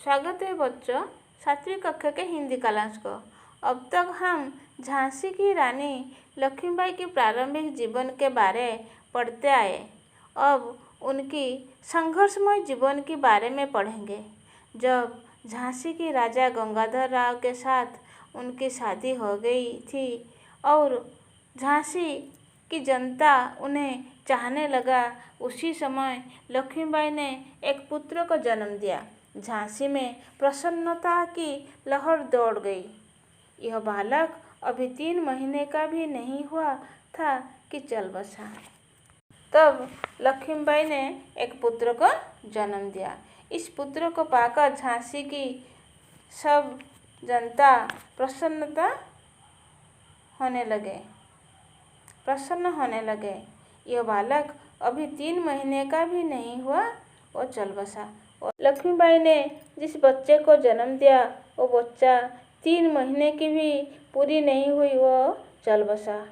स्वागत है बच्चों 7वीं कक्षा के हिंदी क्लास को। अब तक हम झांसी की रानी लक्ष्मीबाई की प्रारंभिक जीवन के बारे पढ़ते आए। अब उनकी संघर्षमय जीवन के बारे में पढ़ेंगे। जब झांसी की राजा गंगाधर राव के साथ उनकी शादी हो गई थी और झांसी की जनता उन्हें चाहने लगा, उसी समय लक्ष्मीबाई ने एक पुत्र को जन्म दिया। झांसी में प्रसन्नता की लहर दौड़ गई। यह बालक अभी 3 महीने का भी नहीं हुआ था कि चल बसा। तब लक्ष्मीबाई ने एक पुत्र को जन्म दिया। इस पुत्र को पाकर झांसी की सब जनता प्रसन्न होने लगे। यह बालक अभी 3 महीने का भी नहीं हुआ, वो चल बसा। लक्ष्मीबाई ने जिस बच्चे को जन्म दिया, वो बच्चा 3 महीने की भी पूरी नहीं हुई, वो चल बसा,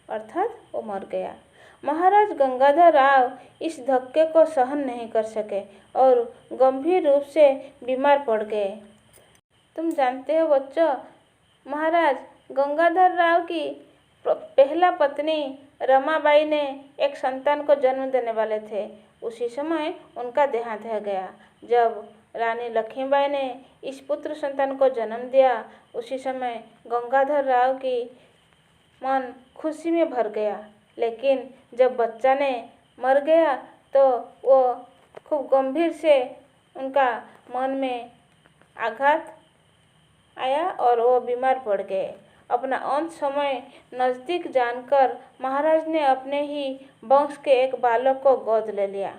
अर्थात वो मर गया। महाराज गंगाधर राव इस धक्के को सहन नहीं कर सके और गंभीर रूप से बीमार पड़ गए। तुम जानते हो बच्चों, महाराज गंगाधर राव की पहला पत्नी रमाबाई ने एक संतान को जन्म देने वाले थे। उसी समय उनका देहांत हो गया। जब रानी लक्ष्मीबाई ने इस पुत्र संतान को जन्म दिया, उसी समय गंगाधर राव की मन खुशी में भर गया। लेकिन जब बच्चा ने मर गया तो वो खूब गंभीर से उनका मन में आघात आया और वो बीमार पड़ गए। अपना अंत समय नज़दीक जानकर महाराज ने अपने ही वंश के एक बालक को गोद ले लिया।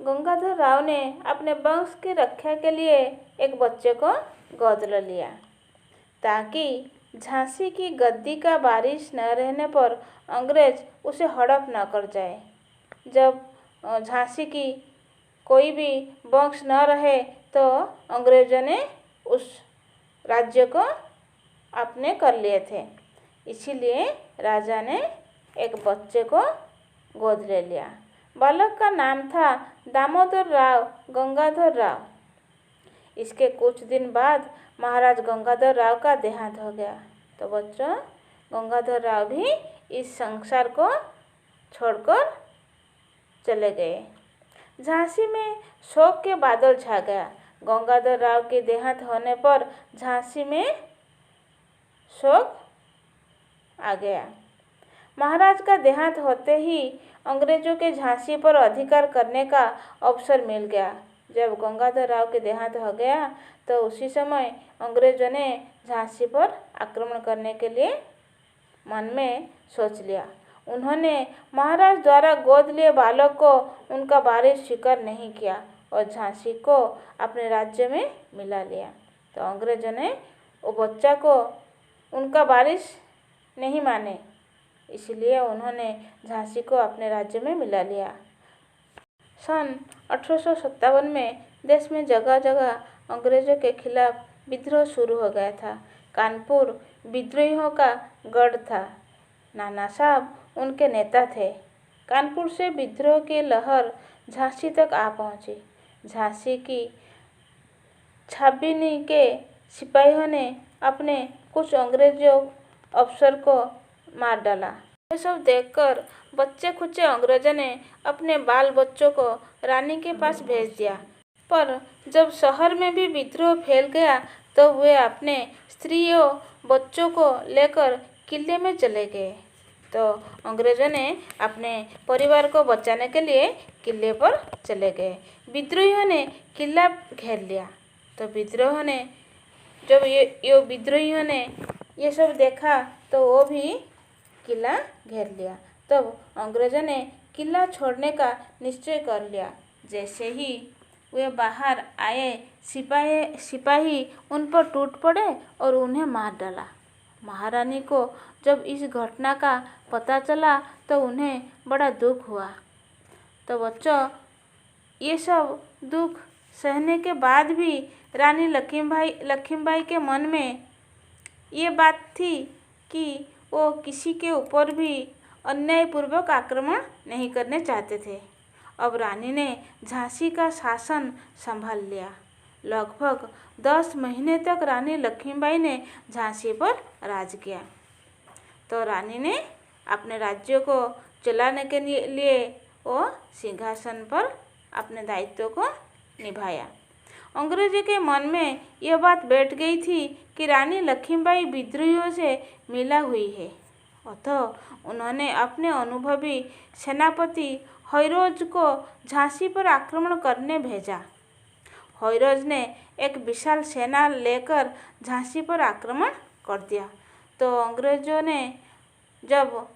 गंगाधर राव ने अपने वंश की रक्षा के लिए एक बच्चे को गोद ले लिया ताकि झांसी की गद्दी का वारिस न रहने पर अंग्रेज उसे हड़प न कर जाए। जब झांसी की कोई भी वंश न रहे तो अंग्रेजों ने उस राज्य को अपने कर लिए थे। इसीलिए राजा ने एक बच्चे को गोद ले लिया। बालक का नाम था दामोदर राव गंगाधर राव। इसके कुछ दिन बाद महाराज गंगाधर राव का देहांत हो गया। तो बच्चों, गंगाधर राव भी इस संसार को छोड़कर चले गए। झांसी में शोक के बादल छा गया। गंगाधर राव के देहांत होने पर झांसी में शोक आ गया। महाराज का देहांत होते ही अंग्रेजों के झांसी पर अधिकार करने का अवसर मिल गया। जब गंगाधर राव के देहांत हो गया तो उसी समय अंग्रेजों ने झांसी पर आक्रमण करने के लिए मन में सोच लिया। उन्होंने महाराज द्वारा गोद लिए बालक को उनका वारिस स्वीकार नहीं किया और झांसी को अपने राज्य में मिला लिया। तो अंग्रेजों ने वो बच्चा को उनका वारिस नहीं माने, इसलिए उन्होंने झांसी को अपने राज्य में मिला लिया। सन 1857 में देश में जगह जगह अंग्रेजों के खिलाफ विद्रोह शुरू हो गया था। कानपुर विद्रोहियों का गढ़ था। नाना साहब उनके नेता थे। कानपुर से विद्रोह की लहर झांसी तक आ पहुंची। झांसी की छावनी के सिपाहियों ने अपने कुछ अंग्रेजों अफसर को मार डाला। यह सब देखकर बच्चे खुचे अंग्रेजों ने अपने बाल बच्चों को रानी के पास भेज दिया। पर जब शहर में भी विद्रोह फैल गया तो वे अपने स्त्रियों बच्चों को लेकर किले में चले गए। तो अंग्रेजों ने अपने परिवार को बचाने के लिए किले पर चले गए। विद्रोहियों ने किला घेर लिया। तो विद्रोहियों ने ये सब देखा तो वो भी किला घेर लिया। तब अंग्रेजों ने किला छोड़ने का निश्चय कर लिया। जैसे ही वे बाहर आए, सिपाही उन पर टूट पड़े और उन्हें मार डाला। महारानी को जब इस घटना का पता चला तो उन्हें बड़ा दुख हुआ। तो बच्चों, ये सब दुख सहने के बाद भी रानी लक्ष्मीबाई के मन में ये बात थी कि वो किसी के ऊपर भी अन्यायपूर्वक आक्रमण नहीं करने चाहते थे। अब रानी ने झांसी का शासन संभाल लिया। लगभग 10 महीने तक रानी लक्ष्मीबाई ने झांसी पर राज किया। तो रानी ने अपने राज्य को चलाने के लिए वो सिंहासन पर अपने दायित्व को निभाया। अंग्रेजों के मन में यह बात बैठ गई थी कि रानी लक्ष्मीबाई विद्रोहियों से मिला हुई है। अतः उन्होंने अपने अनुभवी सेनापति होयरोज को झांसी पर आक्रमण करने भेजा। होयरोज ने एक विशाल सेना लेकर झांसी पर आक्रमण कर दिया। तो अंग्रेजों ने जब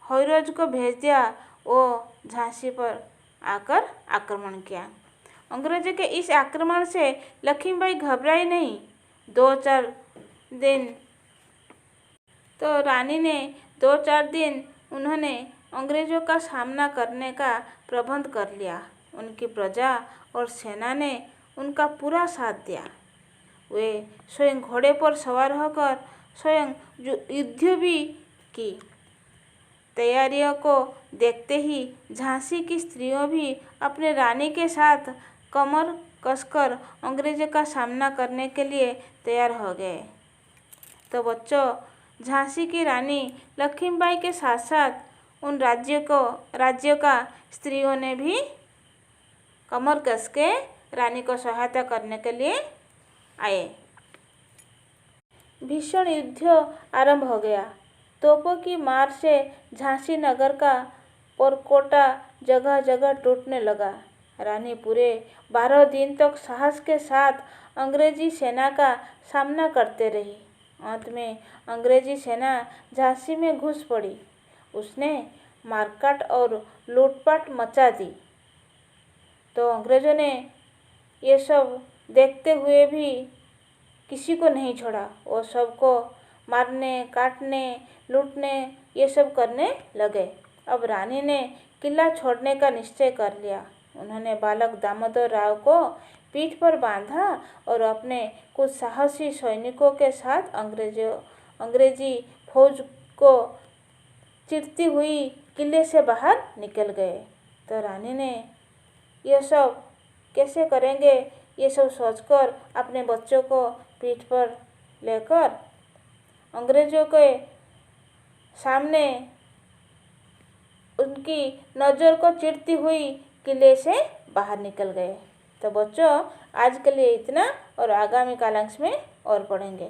होयरोज को भेज दिया, वो झांसी पर आकर आक्रमण किया। अंग्रेजों के इस आक्रमण से लक्ष्मीबाई घबराई नहीं। 2-4 दिन तो रानी ने 2-4 दिन उन्होंने अंग्रेजों का सामना करने का प्रबंध कर लिया। उनकी प्रजा और सेना ने उनका पूरा साथ दिया। वे स्वयं घोड़े पर सवार होकर स्वयं युद्ध भी की। तैयारियों को देखते ही झांसी की स्त्रियों भी अपने रानी के साथ कमर कसकर अंग्रेजों का सामना करने के लिए तैयार हो गए। तो बच्चों, झांसी की रानी लक्ष्मीबाई के साथ साथ उन राज्यों का स्त्रियों ने भी कमर कस के रानी को सहायता करने के लिए आए। भीषण युद्ध आरंभ हो गया। तोपों की मार से झांसी नगर का परकोटा जगह जगह टूटने लगा। रानी पूरे 12 दिन तक साहस के साथ अंग्रेजी सेना का सामना करते रही। अंत में अंग्रेजी सेना झांसी में घुस पड़ी। उसने मारकाट और लूटपाट मचा दी। तो अंग्रेजों ने ये सब देखते हुए भी किसी को नहीं छोड़ा। वो सबको मारने, काटने, लूटने ये सब करने लगे। अब रानी ने किला छोड़ने का निश्चय कर लिया। उन्होंने बालक दामोदर राव को पीठ पर बांधा और अपने कुछ साहसी सैनिकों के साथ अंग्रेजी फौज को चिरती हुई किले से बाहर निकल गए। तो रानी ने यह सब कैसे करेंगे ये सब सोचकर अपने बच्चों को पीठ पर लेकर अंग्रेजों के सामने उनकी नज़र को चिरती हुई किले से बाहर निकल गए। तो बच्चों, आज के लिए इतना और आगामी कालांश में और पढ़ेंगे।